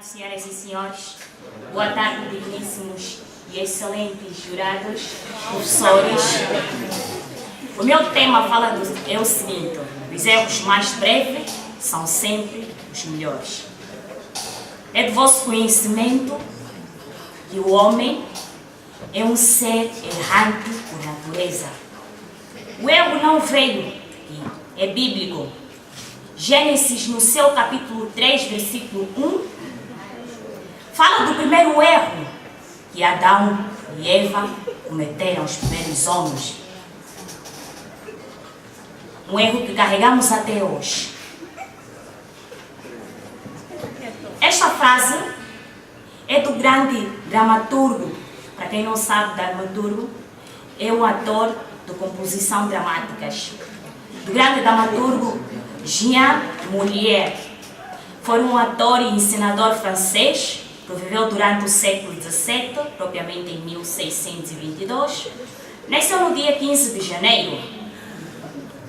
tarde, senhoras e senhores. Boa tarde, digníssimos e excelentes jurados, professores. O meu tema é o seguinte: os erros mais breves são sempre os melhores. É de vosso conhecimento que o homem é um ser errante por natureza. O erro não veio, é bíblico. Gênesis, no seu capítulo 3, versículo 1, fala do primeiro erro que Adão e Eva cometeram, os primeiros homens. Um erro que carregamos até hoje. Esta frase é do grande dramaturgo. Para quem não sabe, dramaturgo é um ator de composição dramáticas. Do grande dramaturgo Jean Molière. Foi um ator e encenador francês que viveu durante o século XVII, propriamente em 1622. Nasceu no dia 15 de janeiro.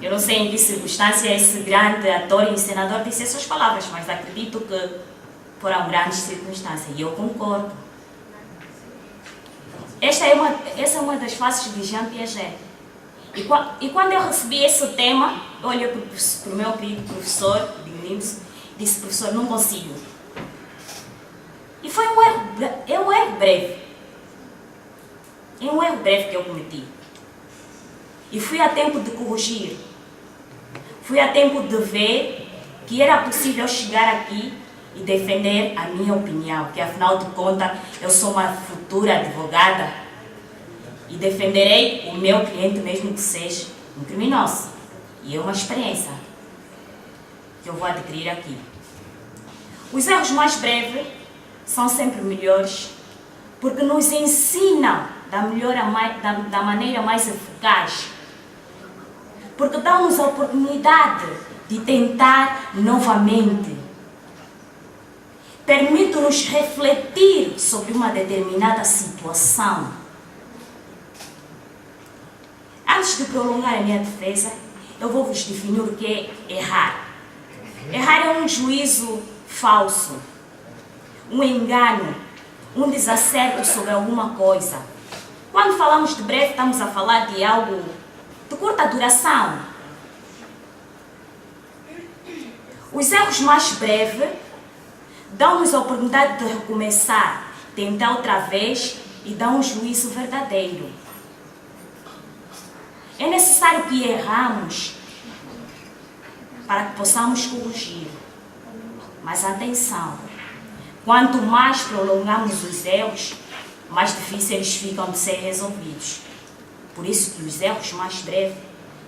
Eu não sei em que circunstância esse grande ator e encenador disse essas palavras, mas acredito que foram grandes circunstâncias, e eu concordo. Essa é uma das faces de Jean Piaget. E quando eu recebi esse tema, eu olhei para o meu querido professor, disse: professor, não consigo. E foi um erro breve. É um erro breve que eu cometi. E fui a tempo de corrigir. Fui a tempo de ver que era possível chegar aqui e defender a minha opinião, que afinal de contas eu sou uma futura advogada e defenderei o meu cliente mesmo que seja um criminoso. E é uma experiência que eu vou adquirir aqui. Os erros mais breves são sempre melhores porque nos ensinam da maneira mais eficaz, porque dão-nos a oportunidade de tentar novamente. Permite-nos refletir sobre uma determinada situação. Antes de prolongar a minha defesa, eu vou vos definir o que é errar. Errar é um juízo falso, um engano, um desacerto sobre alguma coisa. Quando falamos de breve, estamos a falar de algo de curta duração. Os erros mais breves dão-nos a oportunidade de recomeçar, tentar outra vez e dar um juízo verdadeiro. É necessário que erramos para que possamos corrigir. Mas atenção, quanto mais prolongamos os erros, mais difíceis eles ficam de ser resolvidos. Por isso que os erros mais breves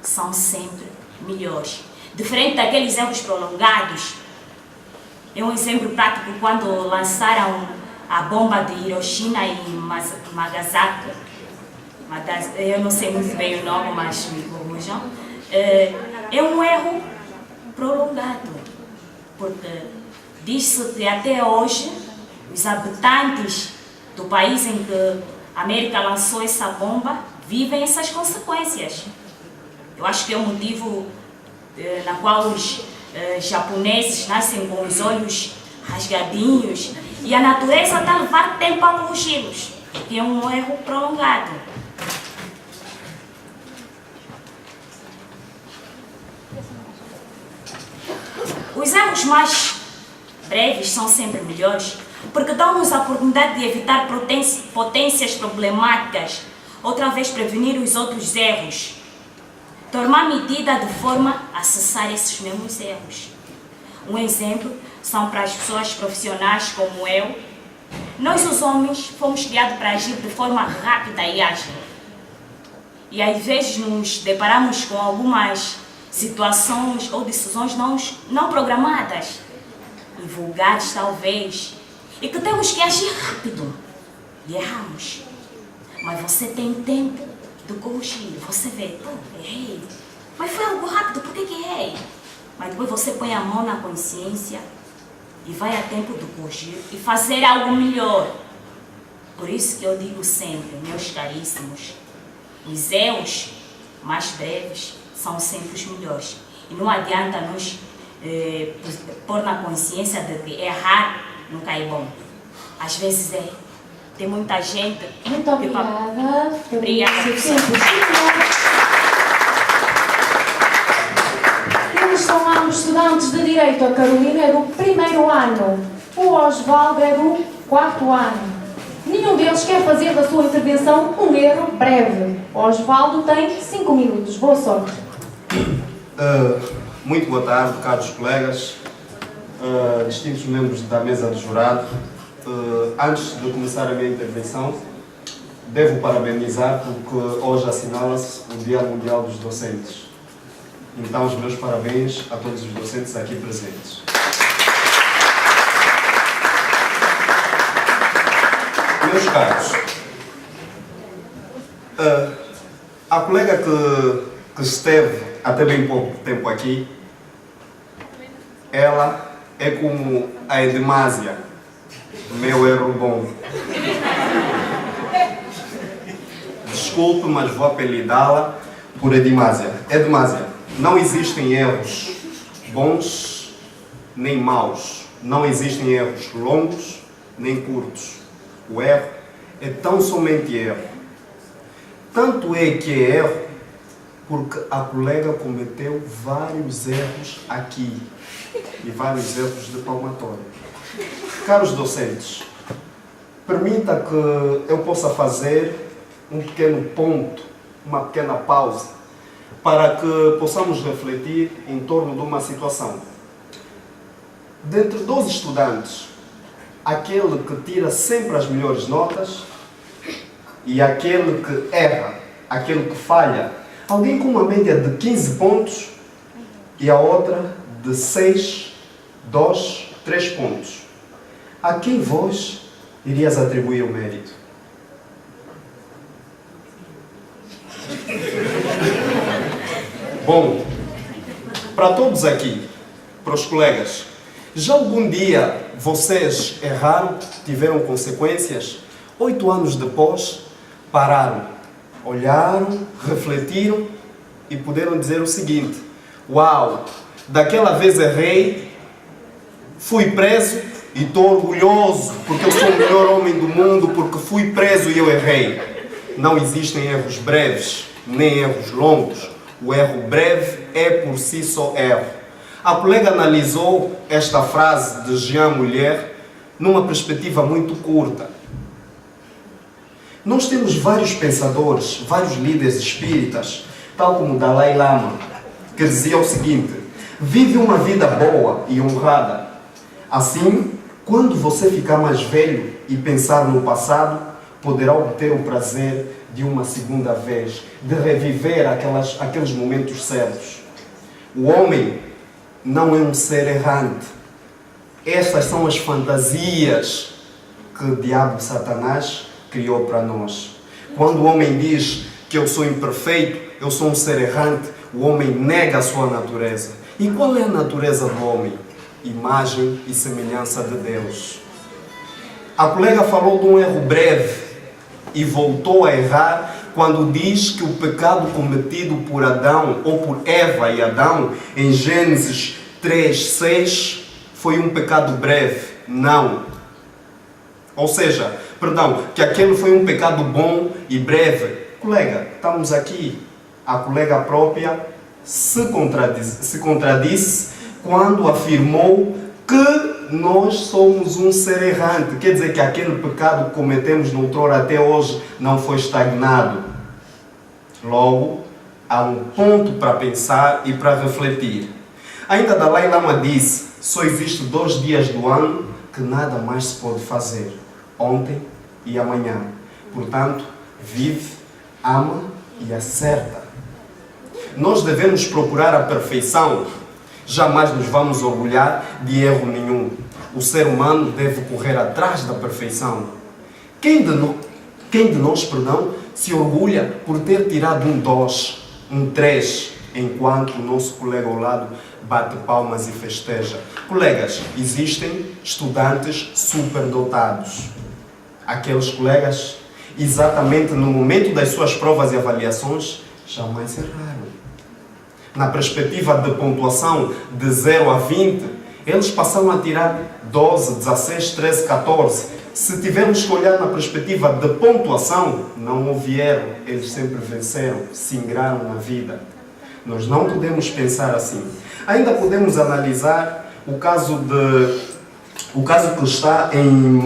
são sempre melhores. Diferente daqueles erros prolongados. É um exemplo prático quando lançaram a bomba de Hiroshima e Nagasaki. Eu não sei muito bem o nome, mas me corrijam. É um erro prolongado, porque diz-se que até hoje os habitantes do país em que a América lançou essa bomba vivem essas consequências. Eu acho que é o motivo na qual os japoneses nascem com os olhos rasgadinhos e a natureza está a levar tempo a corrigi-los, porque é um erro prolongado. Os erros mais breves são sempre melhores, porque dão-nos a oportunidade de evitar potências problemáticas, outra vez prevenir os outros erros, tomar medida de forma a cessar esses mesmos erros. Um exemplo são para as pessoas profissionais como eu. Nós, os homens, fomos criados para agir de forma rápida e ágil. E às vezes nos deparamos com algumas situações ou decisões não programadas, e vulgares talvez, e que temos que agir rápido. E erramos. Mas você tem tempo de corrigir. Você vê, errei. Mas foi algo rápido, por que errei? Mas depois você põe a mão na consciência e vai a tempo de corrigir e fazer algo melhor. Por isso que eu digo sempre, meus caríssimos, os erros mais breves são sempre os melhores. E não adianta nos pôr na consciência de que errar nunca é bom. Às vezes é. Tem muita gente. Muito obrigada. Obrigada. Eles são ambos estudantes de Direito. A Carolina é do 1º ano. O Osvaldo é do 4º ano. Nenhum deles quer fazer da sua intervenção um erro breve. O Osvaldo tem 5 minutos. Boa sorte. Muito boa tarde, caros colegas, distintos membros da mesa de jurado. Antes de começar a minha intervenção, devo parabenizar porque hoje assinala-se o Dia Mundial dos Docentes. Então, os meus parabéns a todos os docentes aqui presentes. Meus caros, a colega que esteve até bem pouco tempo aqui, ela é como a Edmásia, meu erro bom. Desculpe, mas vou apelidá-la por Edmásia. Edmásia, não existem erros bons nem maus. Não existem erros longos nem curtos. O erro é tão somente erro. Tanto é que é erro porque a colega cometeu vários erros aqui e vários erros de palmatória. Caros docentes, permita que eu possa fazer um pequeno ponto, uma pequena pausa, para que possamos refletir em torno de uma situação. Dentre 12 estudantes, aquele que tira sempre as melhores notas e aquele que erra, aquele que falha, alguém com uma média de 15 pontos e a outra de 6, 2, 3 pontos. A quem vós irias atribuir o mérito? Bom, para todos aqui, para os colegas, já algum dia vocês erraram, tiveram consequências? 8 anos depois, pararam, olharam, refletiram e puderam dizer o seguinte: uau, daquela vez errei, fui preso e estou orgulhoso porque eu sou o melhor homem do mundo porque fui preso e eu errei. Não existem erros breves, nem erros longos. O erro breve é por si só erro. A colega analisou esta frase de Jean Mulher numa perspectiva muito curta. Nós temos vários pensadores, vários líderes espíritas, tal como Dalai Lama, que dizia o seguinte: vive uma vida boa e honrada. Assim, quando você ficar mais velho e pensar no passado, poderá obter o prazer de uma segunda vez, de reviver aqueles momentos certos. O homem não é um ser errante. Estas são as fantasias que o diabo Satanás criou para nós. Quando o homem diz que eu sou imperfeito, eu sou um ser errante, o homem nega a sua natureza. E qual é a natureza do homem? Imagem e semelhança de Deus. A colega falou de um erro breve e voltou a errar quando diz que o pecado cometido por Adão, ou por Eva e Adão, em Gênesis 3:6, foi um pecado breve. Não. Ou seja, que aquele foi um pecado bom e breve. Colega, estamos aqui. A colega própria se contradisse quando afirmou que nós somos um ser errante. Quer dizer que aquele pecado que cometemos noutrora até hoje não foi estagnado. Logo, há um ponto para pensar e para refletir. Ainda Dalai Lama disse: só existe 2 dias do ano que nada mais se pode fazer: ontem e amanhã. Portanto, vive, ama e acerta. Nós devemos procurar a perfeição. Jamais nos vamos orgulhar de erro nenhum. O ser humano deve correr atrás da perfeição. Quem de nós, se orgulha por ter tirado um 2, um 3, enquanto o nosso colega ao lado bate palmas e festeja? Colegas, existem estudantes superdotados. Aqueles colegas, exatamente no momento das suas provas e avaliações, jamais erraram. Na perspectiva de pontuação de 0 a 20, Eles passaram a tirar 12, 16, 13, 14. Se tivermos que olhar na perspectiva de pontuação, não houve erro. Eles sempre venceram, se ingraram na vida. Nós não podemos pensar assim. Ainda podemos analisar o caso que está em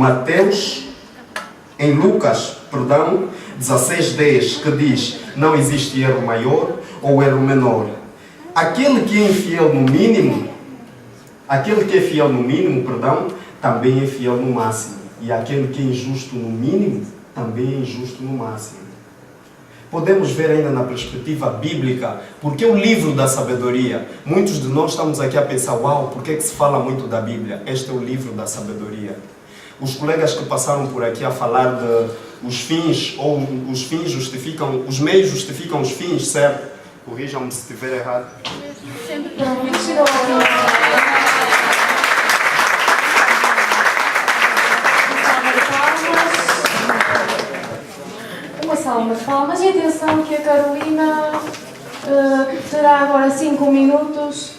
Lucas, 16:10, que diz: não existe erro maior ou erro menor. Aquele que é fiel no mínimo, também é fiel no máximo. E aquele que é injusto no mínimo, também é injusto no máximo. Podemos ver ainda na perspectiva bíblica, porque o livro da sabedoria, muitos de nós estamos aqui a pensar: uau, por que é que se fala muito da Bíblia? Este é o livro da sabedoria. Os colegas que passaram por aqui a falar de os fins, ou os fins justificam, os meios justificam os fins, certo? Corrijam-me se estiver errado. Uma salva de palmas e atenção que a Carolina terá agora 5 minutos.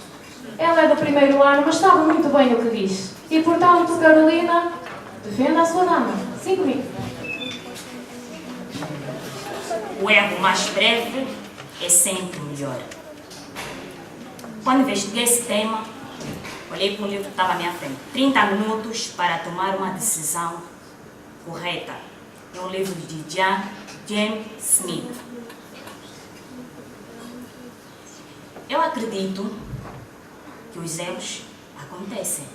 Ela é do primeiro ano, mas sabe muito bem o que diz. E portanto, Carolina, defenda a sua dama. 5 minutos. O erro mais breve é sempre melhor. Quando investiguei esse tema, olhei para um livro que estava à minha frente. 30 minutos para tomar uma decisão correta. É um livro de James Smith. Eu acredito que os erros acontecem.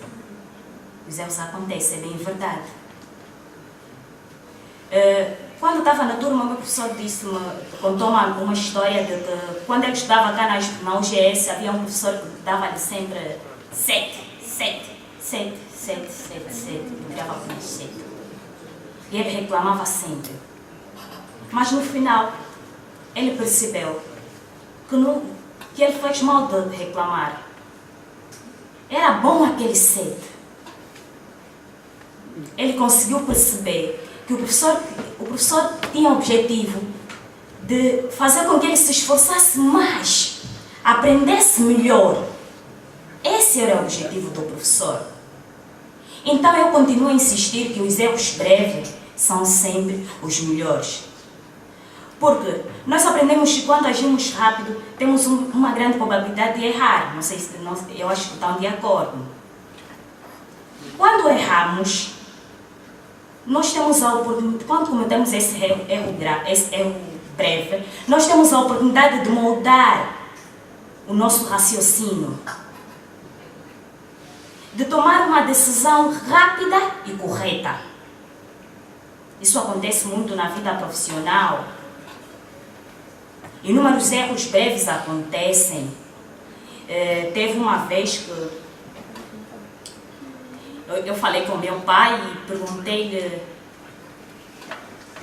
Os erros acontecem, é bem verdade. Quando estava na turma, o meu professor contou uma história de que quando ele estudava cá na UGS, havia um professor que dava-lhe sempre 7, tirava apenas 7. E ele reclamava sempre. Mas no final, ele percebeu que ele fez mal de reclamar. Era bom aquele 7. Ele conseguiu perceber que o professor tinha o objetivo de fazer com que ele se esforçasse mais, aprendesse melhor. Esse era o objetivo do professor. Então eu continuo a insistir que os erros breves são sempre os melhores. Porque nós aprendemos que quando agimos rápido, temos uma grande probabilidade de errar. Não sei se eu acho que estão de acordo. Quando erramos, nós temos a oportunidade, quando cometemos esse erro breve, nós temos a oportunidade de moldar o nosso raciocínio, de tomar uma decisão rápida e correta. Isso acontece muito na vida profissional. Inúmeros erros breves acontecem. Teve uma vez que eu falei com meu pai e perguntei-lhe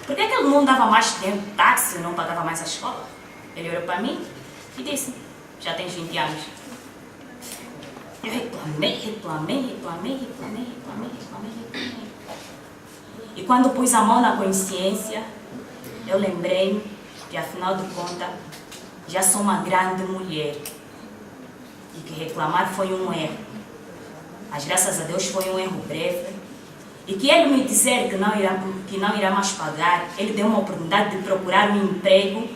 por que ele não dava mais tempo de táxi e não pagava mais a escola. Ele olhou para mim e disse: já tens 20 anos. Eu reclamei. E quando pus a mão na consciência, eu lembrei que, afinal de contas, já sou uma grande mulher e que reclamar foi um erro. Mas graças a Deus foi um erro breve. E que ele me dizer que não irá mais pagar, ele deu uma oportunidade de procurar um emprego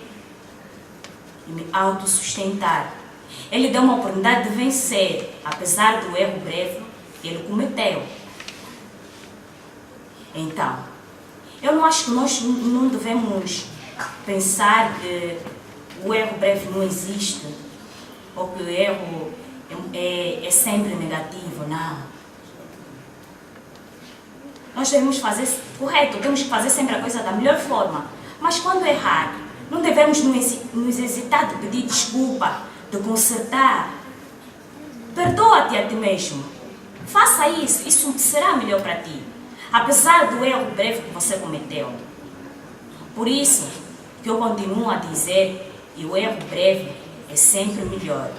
e me autossustentar. Ele deu uma oportunidade de vencer, apesar do erro breve que ele cometeu. Então, eu não acho que nós não devemos pensar que o erro breve não existe, ou que o erro é sempre negativo, não. Nós devemos fazer correto, temos que fazer sempre a coisa da melhor forma. Mas quando errar, não devemos nos hesitar de pedir desculpa, de consertar. Perdoa-te a ti mesmo. Faça isso, isso será melhor para ti, apesar do erro breve que você cometeu. Por isso que eu continuo a dizer que o erro breve é sempre melhor.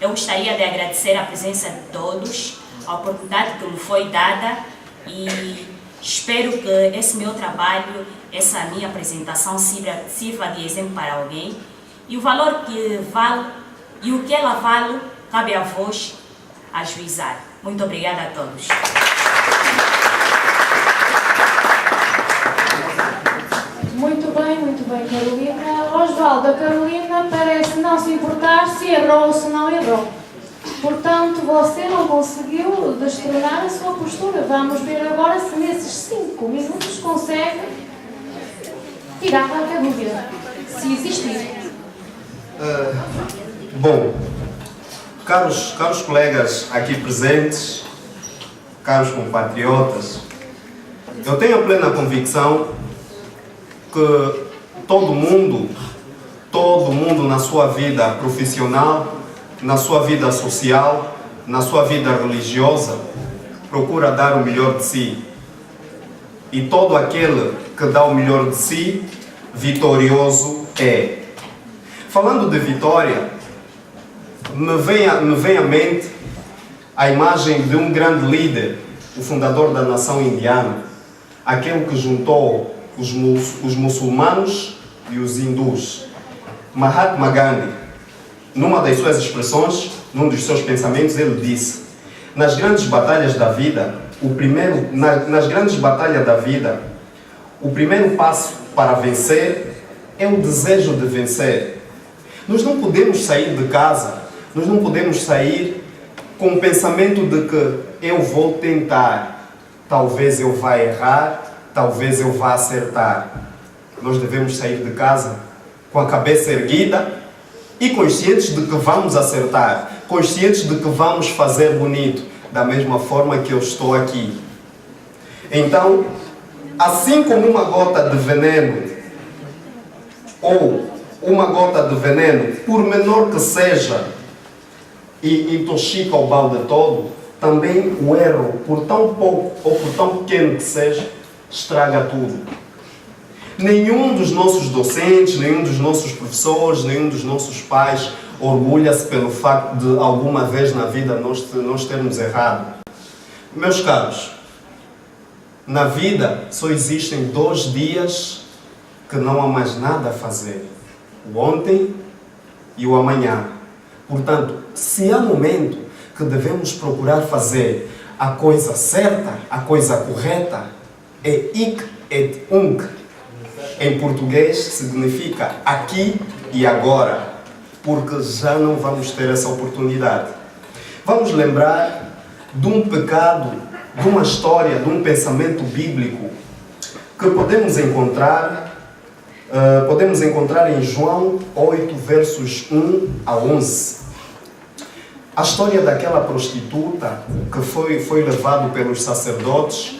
Eu gostaria de agradecer a presença de todos, a oportunidade que me foi dada e espero que esse meu trabalho, essa minha apresentação sirva de exemplo para alguém. E o valor que vale e o que ela vale, cabe a vós ajuizar. Muito obrigada a todos. Muito bem, Carolina. Osvaldo, a Carolina parece não se importar se errou ou se não errou. Portanto, você não conseguiu destronar a sua postura. Vamos ver agora se nesses 5 minutos consegue tirar qualquer dúvida, se existir. Bom, caros colegas aqui presentes, caros compatriotas, eu tenho a plena convicção que todo mundo na sua vida profissional, na sua vida social, na sua vida religiosa, procura dar o melhor de si. E todo aquele que dá o melhor de si, vitorioso é. Falando de vitória, me vem à mente a imagem de um grande líder, o fundador da nação indiana, aquele que juntou os muçulmanos e os hindus, Mahatma Gandhi. Numa das suas expressões, num dos seus pensamentos, ele disse: nas grandes batalhas da vida, o primeiro passo para vencer é o desejo de vencer. Nós não podemos sair de casa, nós não podemos sair com o pensamento de que eu vou tentar, talvez eu vá errar, talvez eu vá acertar. Nós devemos sair de casa com a cabeça erguida e conscientes de que vamos acertar, conscientes de que vamos fazer bonito, da mesma forma que eu estou aqui. Então, assim como uma gota de veneno, ou uma gota de veneno, por menor que seja, e intoxica o balde todo, também o erro, por tão pouco ou por tão pequeno que seja, estraga tudo. Nenhum dos nossos docentes, nenhum dos nossos professores, nenhum dos nossos pais orgulha-se pelo facto de alguma vez na vida nós termos errado. Meus caros, na vida só existem 2 dias que não há mais nada a fazer: o ontem e o amanhã. Portanto, se há momento que devemos procurar fazer a coisa certa, a coisa correta, é ik et unk. Em português significa aqui e agora, porque já não vamos ter essa oportunidade. Vamos lembrar de um pecado, de uma história, de um pensamento bíblico que podemos encontrar em João 8, versos 1 a 11. A história daquela prostituta que foi levada pelos sacerdotes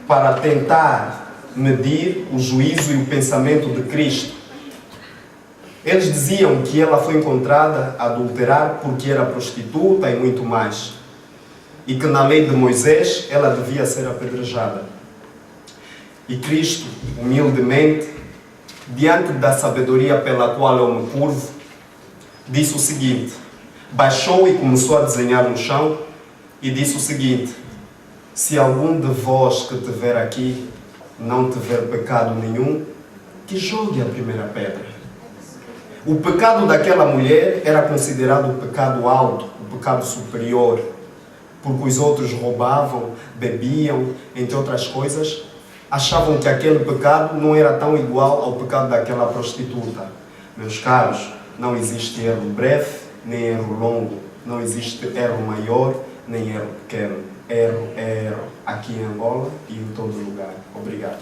para tentar medir o juízo e o pensamento de Cristo. Eles diziam que ela foi encontrada a adulterar porque era prostituta e muito mais. E que na lei de Moisés ela devia ser apedrejada. E Cristo, humildemente, diante da sabedoria pela qual eu me curvo, disse o seguinte: baixou e começou a desenhar no chão e disse o seguinte: se algum de vós que estiver aqui não tiver pecado nenhum, que jogue a primeira pedra. O pecado daquela mulher era considerado o pecado alto, o pecado superior, porque os outros roubavam, bebiam, entre outras coisas, achavam que aquele pecado não era tão igual ao pecado daquela prostituta. Meus caros, não existe erro breve, nem erro longo, não existe erro maior, nem erro pequeno. Erro é erro, aqui em Angola e em todo lugar. Obrigado.